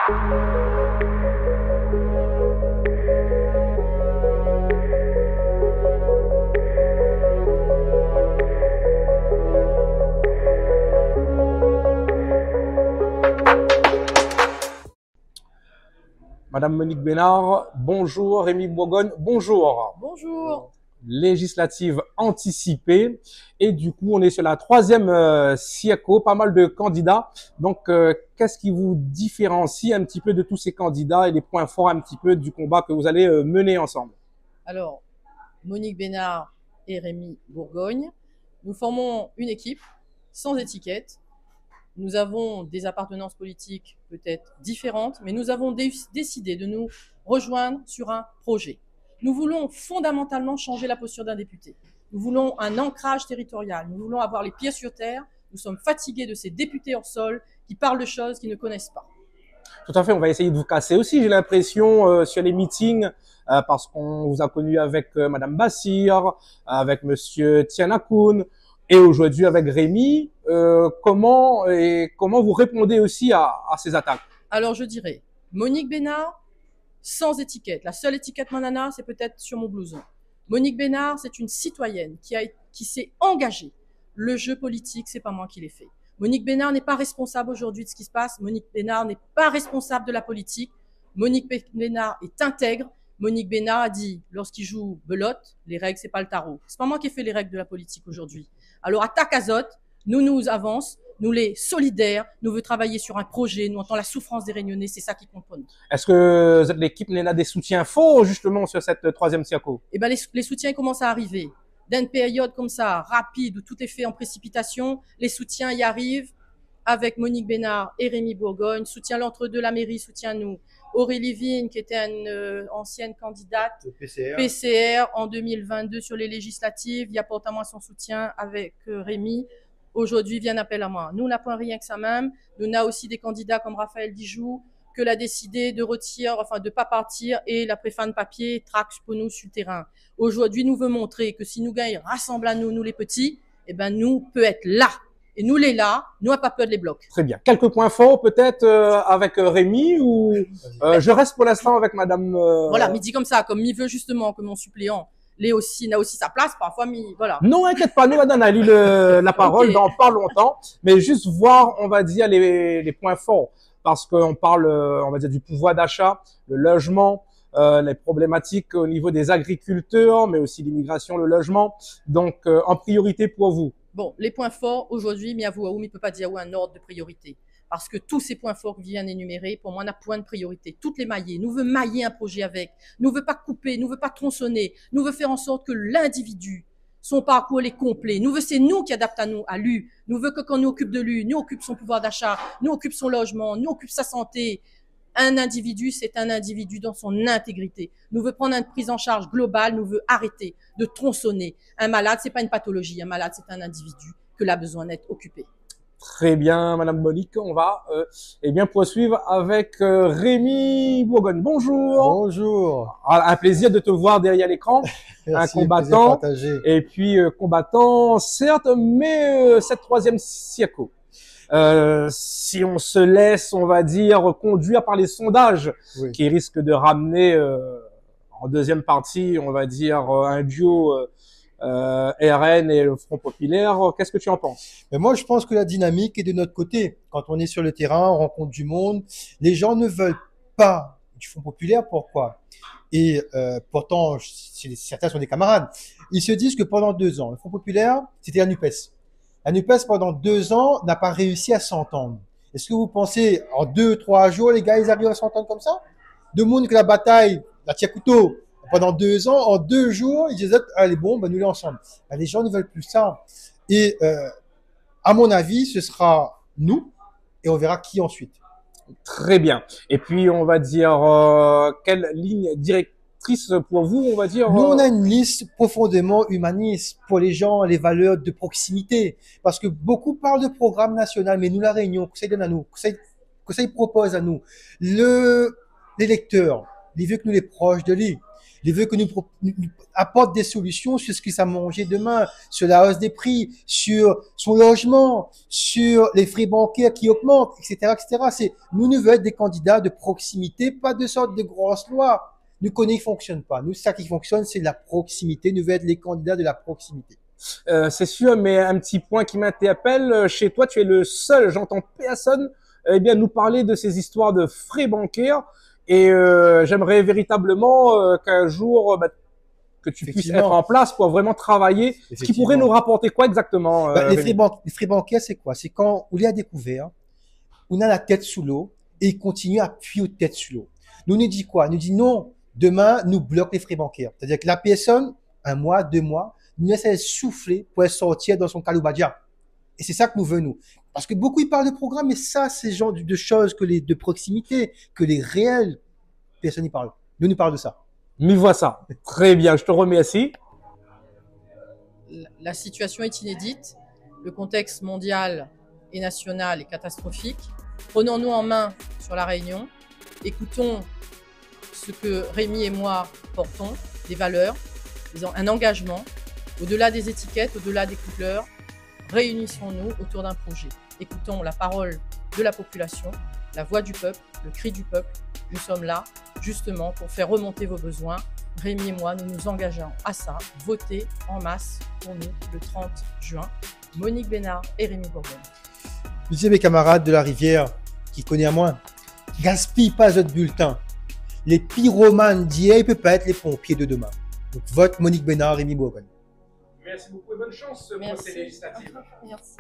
Madame Monique Bénard, bonjour. Rémi Bourgogne, bonjour. Bonjour. Législative anticipée. Et du coup, on est sur la troisième SIECO, pas mal de candidats. Donc, qu'est-ce qui vous différencie un petit peu de tous ces candidats et les points forts un petit peu du combat que vous allez mener ensemble? Alors, Monique Bénard et Rémi Bourgogne, nous formons une équipe sans étiquette. Nous avons des appartenances politiques peut-être différentes, mais nous avons décidé de nous rejoindre sur un projet. Nous voulons fondamentalement changer la posture d'un député. Nous voulons un ancrage territorial. Nous voulons avoir les pieds sur terre. Nous sommes fatigués de ces députés hors sol qui parlent de choses qu'ils ne connaissent pas. Tout à fait, on va essayer de vous casser aussi, j'ai l'impression, sur les meetings, parce qu'on vous a connu avec Madame Bassir, avec Monsieur Tianakoun, et aujourd'hui avec Rémi. Comment vous répondez aussi à ces attaques? Alors je dirais, Monique Bénard, sans étiquette. La seule étiquette Manana, c'est peut-être sur mon blouson. Monique Bénard, c'est une citoyenne qui s'est engagée. Le jeu politique, c'est pas moi qui l'ai fait. Monique Bénard n'est pas responsable aujourd'hui de ce qui se passe. Monique Bénard n'est pas responsable de la politique. Monique Bénard est intègre. Monique Bénard a dit, lorsqu'il joue belote, les règles, c'est pas le tarot. C'est pas moi qui ai fait les règles de la politique aujourd'hui. Alors, à Takazot, nous avance, nous les solidaires, nous veut travailler sur un projet, nous entend la souffrance des Réunionnais, c'est ça qui compte pour nous. Est-ce que l'équipe n'a des soutiens forts justement sur cette troisième SIECO? Eh ben, les soutiens commencent à arriver. Dans une période comme ça, rapide, où tout est fait en précipitation, les soutiens y arrivent avec Monique Bénard et Rémi Bourgogne. Soutient l'entre-deux, la mairie soutient nous. Aurélie Vigne, qui était une ancienne candidate PCR en 2022 sur les législatives, y apporte à moi son soutien avec Rémi. Aujourd'hui, vient appel à moi. Nous n'a point rien que ça même. Nous n'a aussi des candidats comme Raphaël Dijoux, que l'a décidé de retirer, enfin de pas partir, et la préfane papier traque pour nous sur le terrain. Aujourd'hui, nous veut montrer que si nous gagnons, rassemble à nous les petits, eh ben nous peut être là. Et nous les là, nous n'a pas peur de les blocs. Très bien. Quelques points forts peut-être avec Rémi ou je reste pour l'instant avec Madame. Voilà, mais dit comme ça, comme il veut justement que mon suppléant n'a aussi sa place, parfois, voilà. Non, inquiète pas, nous, Madame a lu la parole dans pas longtemps, mais juste voir, on va dire, les points forts. Parce qu'on parle, on va dire, du pouvoir d'achat, le logement, les problématiques au niveau des agriculteurs, mais aussi l'immigration, le logement. Donc, en priorité pour vous. Bon, les points forts, aujourd'hui, Miavou ne peut pas dire un ordre de priorité. Parce que tous ces points forts que viennent énumérer, pour moi, on a point de priorité. Toutes les mailler. Nous veut mailler un projet avec. Nous veut pas couper, nous veut pas tronçonner. Nous veut faire en sorte que l'individu, son parcours est complet. Nous veut, c'est nous qui adaptons à nous, à lui. Nous veut que quand nous occupe de lui, nous occupe son pouvoir d'achat, nous occupe son logement, nous occupe sa santé. Un individu, c'est un individu dans son intégrité. Nous veut prendre une prise en charge globale, nous veut arrêter de tronçonner. Un malade, c'est pas une pathologie. Un malade, c'est un individu que l'a besoin d'être occupé. Très bien, Madame Monique. On va bien poursuivre avec Rémi Bourgogne. Bonjour. Bonjour. Un plaisir de te voir derrière l'écran. Un combattant. Et puis combattant, certes, mais cette troisième SIECO. Si on se laisse, on va dire, conduire par les sondages, oui, qui risquent de ramener en deuxième partie, on va dire, un duo RN et le Front Populaire. Qu'est-ce que tu en penses? Mais moi, je pense que la dynamique est de notre côté. Quand on est sur le terrain, on rencontre du monde. Les gens ne veulent pas du Front Populaire. Pourquoi? Et pourtant, certains sont des camarades. Ils se disent que pendant 2 ans, le Front Populaire, c'était la NUPES. La NUPES, pendant 2 ans, n'a pas réussi à s'entendre. Est-ce que vous pensez, en 2-3 jours, les gars, ils arrivent à s'entendre comme ça? De monde que la bataille, la tia couteau, pendant 2 ans, en 2 jours, ils disent, allez, bon, ben, nous les ensemble. Ben, les gens ne veulent plus ça. Et, à mon avis, ce sera nous, et on verra qui ensuite. Très bien. Et puis, on va dire, quelle ligne directrice pour vous, on va dire? Nous, on a une liste profondément humaniste pour les gens, les valeurs de proximité. Parce que beaucoup parlent de programme national, mais nous, la Réunion, Conseil donne à nous, Conseil propose à nous. L'électeur, il veut que nous les proches de lui. Il veut que nous apporte des solutions sur ce qu'ils savent manger demain, sur la hausse des prix, sur son logement, sur les frais bancaires qui augmentent, etc., etc. Nous veulons être des candidats de proximité, pas de sorte de grosses lois. Nous connaissons qui fonctionne pas. Nous, ça qui fonctionne, c'est la proximité. Nous voulons être les candidats de la proximité. C'est sûr, mais un petit point qui m'interpelle, chez toi, tu es le seul, j'entends personne, nous parler de ces histoires de frais bancaires. Et j'aimerais véritablement qu'un jour, que tu puisses être en place pour vraiment travailler. Ce qui pourrait nous rapporter quoi exactement les frais bancaires, c'est quoi? C'est quand on les a découverts, on a la tête sous l'eau et il continue à appuyer aux têtes sous l'eau. Nous dit quoi? Nous dit non, demain, nous bloque les frais bancaires. C'est-à-dire que la personne, 1 mois, 2 mois, nous laisse elle souffler pour elle sortir dans son caloubadia. Et c'est ça que nous venons. Parce que beaucoup, ils parlent de programme, mais ça, c'est le genre de choses de proximité, que les réelles personnes y parlent. Nous parlons de ça. Nous voit ça. Très bien, je te remercie. La situation est inédite. Le contexte mondial et national est catastrophique. Prenons-nous en main sur la Réunion. Écoutons ce que Rémi et moi portons, des valeurs, un engagement, au-delà des étiquettes, au-delà des couleurs. Réunissons-nous autour d'un projet. Écoutons la parole de la population, la voix du peuple, le cri du peuple. Nous sommes là, justement, pour faire remonter vos besoins. Rémi et moi, nous nous engageons à ça. Votez en masse pour nous le 30 juin. Monique Bénard et Rémi Bourgogne. Je dis à mes camarades de la rivière, qui connaissent à moi, gaspille pas votre bulletin. Les pyromanes d'hier ne peuvent pas être les pompiers de demain. Donc vote Monique Bénard, Rémi Bourgogne. Merci beaucoup et bonne chance pour ces législatives. Merci.